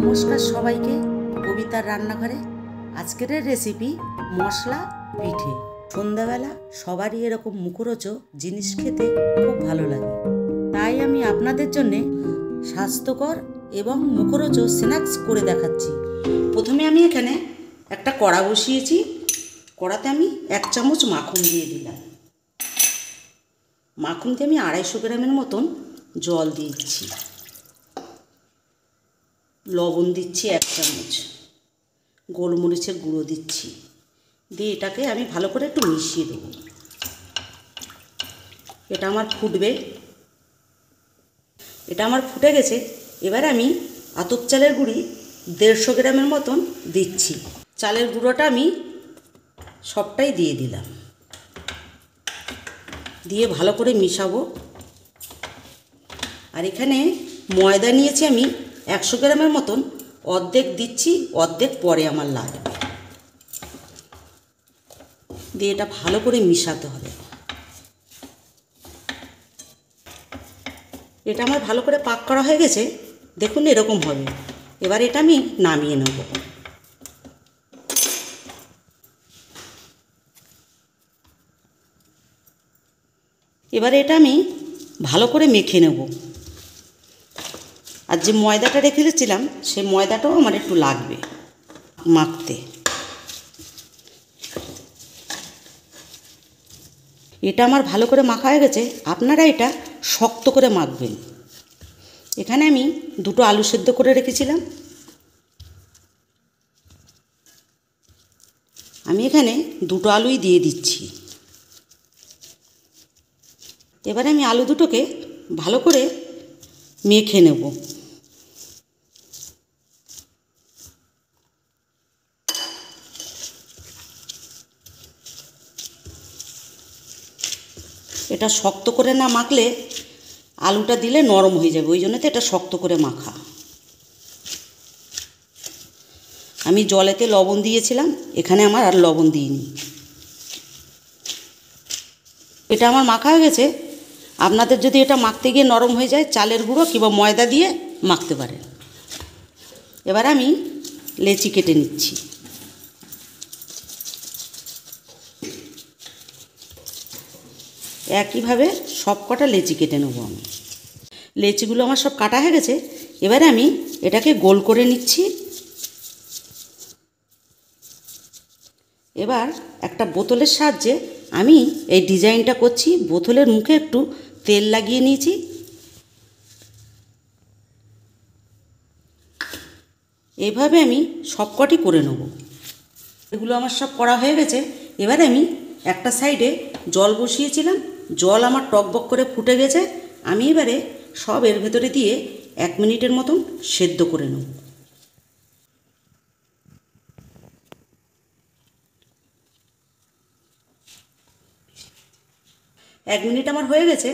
নমস্কার সবাইকে, কবিতার রান্নাঘরে আজকের রেসিপি মশলা পিঠে। সন্ধ্যাবেলা সবারই এরকম মুখরোচক জিনিস খেতে খুব ভালো লাগে, তাই আমি আপনাদের জন্যে স্বাস্থ্যকর এবং মুখরোচক স্ন্যাক্স করে দেখাচ্ছি। প্রথমে আমি এখানে একটা কড়া বসিয়েছি। কড়াতে আমি 1 চামচ মাখন দিয়ে দিলাম। মাখন দিয়ে আমি 250 গ্রামের মতন জল দিচ্ছি। লবণ দিচ্ছি 1 চামচ, গোলমরিচের গুঁড়ো দিচ্ছি, দিয়ে এটাকে আমি ভালো করে একটু মিশিয়ে দেবো। এটা আমার ফুটে গেছে। এবার আমি আতপ চালের গুঁড়ি 150 গ্রামের মতন দিচ্ছি। চালের গুঁড়োটা আমি সবটাই দিয়ে দিলাম, দিয়ে ভালো করে মিশাবো। আর এখানে ময়দা নিয়েছি আমি 100 গ্রামের মতন, অর্ধেক দিচ্ছি, অর্ধেক পরে আমার লাগবে। দিয়ে এটা ভালো করে মিশাতে হবে। এটা আমার ভালো করে পাক করা হয়ে গেছে, দেখুন এরকম হবে। এবার এটা আমি নামিয়ে নেব। এবার এটা আমি ভালো করে মেখে নেব। আর যে ময়দাটা রেখে দিয়েছিলাম সেই ময়দাটাও আমার একটু লাগবে মাখতে। এটা আমার ভালো করে মাখা হয়ে গেছে। আপনারা এটা শক্ত করে মাখবেন। এখানে আমি 2টো আলু সেদ্ধ করে রেখেছিলাম। আমি এখানে 2টো আলুই দিয়ে দিচ্ছি। এবারে আমি আলু দুটোকে ভালো করে মেখে নেব। এটা শক্ত করে না মাখলে আলুটা দিলে নরম হয়ে যাবে, ওই জন্য তো এটা শক্ত করে মাখা। আমি জলেতে লবণ দিয়েছিলাম, এখানে আমার আর লবণ দিইনি। এটা আমার মাখা হয়ে গেছে। আপনাদের যদি এটা মাখতে গিয়ে নরম হয়ে যায়, চালের গুঁড়ো কিংবা ময়দা দিয়ে মাখতে পারেন। এবার আমি লেচি কেটে নিচ্ছি। একইভাবে সব কটা লেচি কেটে নেব আমি। লেচিগুলো আমার সব কাটা হয়ে গেছে। এবারে আমি এটাকে গোল করে নিচ্ছি। এবার একটা বোতলের সাহায্যে আমি এই ডিজাইনটা করছি। বোতলের মুখে একটু তেল লাগিয়ে নিয়েছি। এইভাবে আমি সবকটি করে নেব। এগুলো আমার সব করা হয়ে গেছে। এবারে আমি একটা সাইডে জল বসিয়েছিলাম, জল আমার টকবক করে ফুটে গেছে। আমি এবারে সব এর ভেতরে দিয়ে 1 মিনিটের মতন সেদ্ধ করে নেব। এক মিনিট আমার হয়ে গেছে।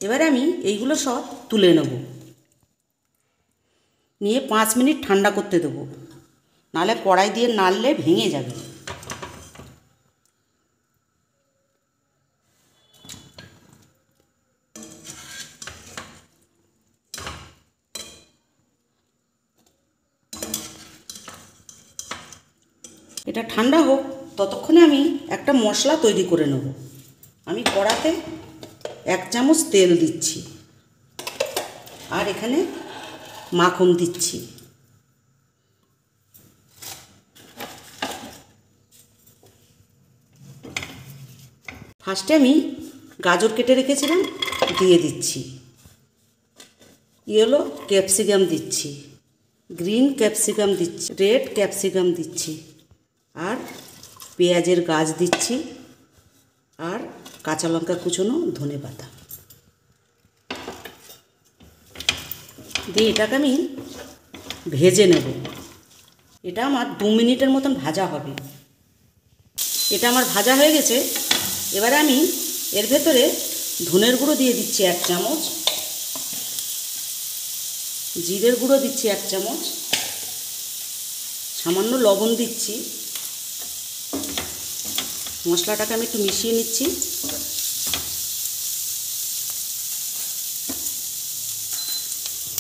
এবারে আমি এইগুলো সব তুলে নেব, নিয়ে 5 মিনিট ঠান্ডা করতে দেবো, নাহলে কড়াই দিয়ে নাড়লে ভেঙে যাবে। এটা ঠান্ডা হোক, ততক্ষণে আমি একটা মশলা তৈরি করে নেব। আমি কড়াতে 1 চামচ তেল দিচ্ছি, আর এখানে মাখন দিচ্ছি। ফার্স্টে আমি গাজর কেটে রেখেছিলাম, দিয়ে দিচ্ছি। ইয়েলো ক্যাপসিকাম দিচ্ছি, গ্রিন ক্যাপসিকাম দিচ্ছি, রেড ক্যাপসিকাম দিচ্ছি, আর পেঁয়াজের গাছ দিচ্ছি, আর কাঁচা লঙ্কা কুচোনো, ধনেপাতা দিয়ে এটাকে আমি ভেজে নেব। এটা আমার 2 মিনিটের মতন ভাজা হবে। এটা আমার ভাজা হয়ে গেছে। এবারে আমি এর ভেতরে ধনের গুঁড়ো দিয়ে দিচ্ছি 1 চামচ, জিরের গুঁড়ো দিচ্ছি 1 চামচ, সামান্য লবণ দিচ্ছি। মশলাটাকে আমি একটু মিশিয়ে নিচ্ছি।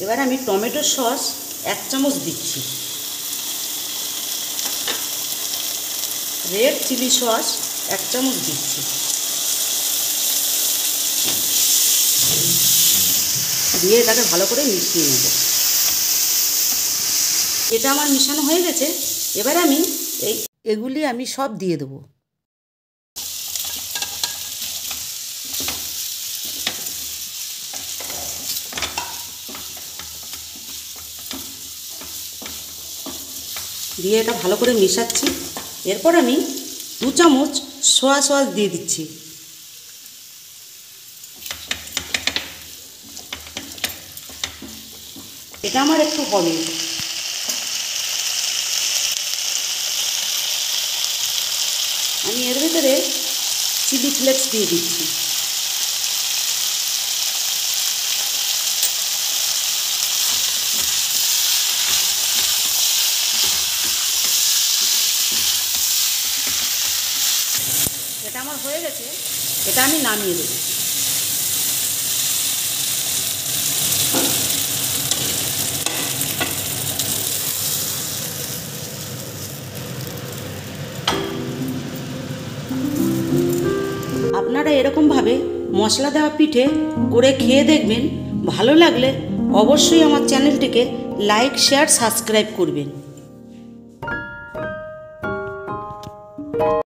এবার আমি টমেটো সস 1 চামচ দিচ্ছি। রেড চিলি সস 1 চামচ দিচ্ছি। দিয়ে এটাকে ভালো করে মিশিয়ে নেব। এটা আমার মিশানো হয়ে গেছে। এবার আমি এগুলি আমি সব দিয়ে দেবো। দিয়ে এটা ভালো করে মেশাচ্ছি। এরপর আমি 2 চামচ সয়া সস দিয়ে দিচ্ছি। এটা আমার একটু হবে। আমি এর ভিতরে চিলি ফ্লেক্স দিয়ে দিচ্ছি। এটা আমার হয়ে গেছে। এটা আমি নামিয়ে দেবো। আপনারা এরকমভাবে মশলা দেওয়া পিঠে করে খেয়ে দেখবেন। ভালো লাগলে অবশ্যই আমার চ্যানেলটিকে লাইক, শেয়ার, সাবস্ক্রাইব করবেন।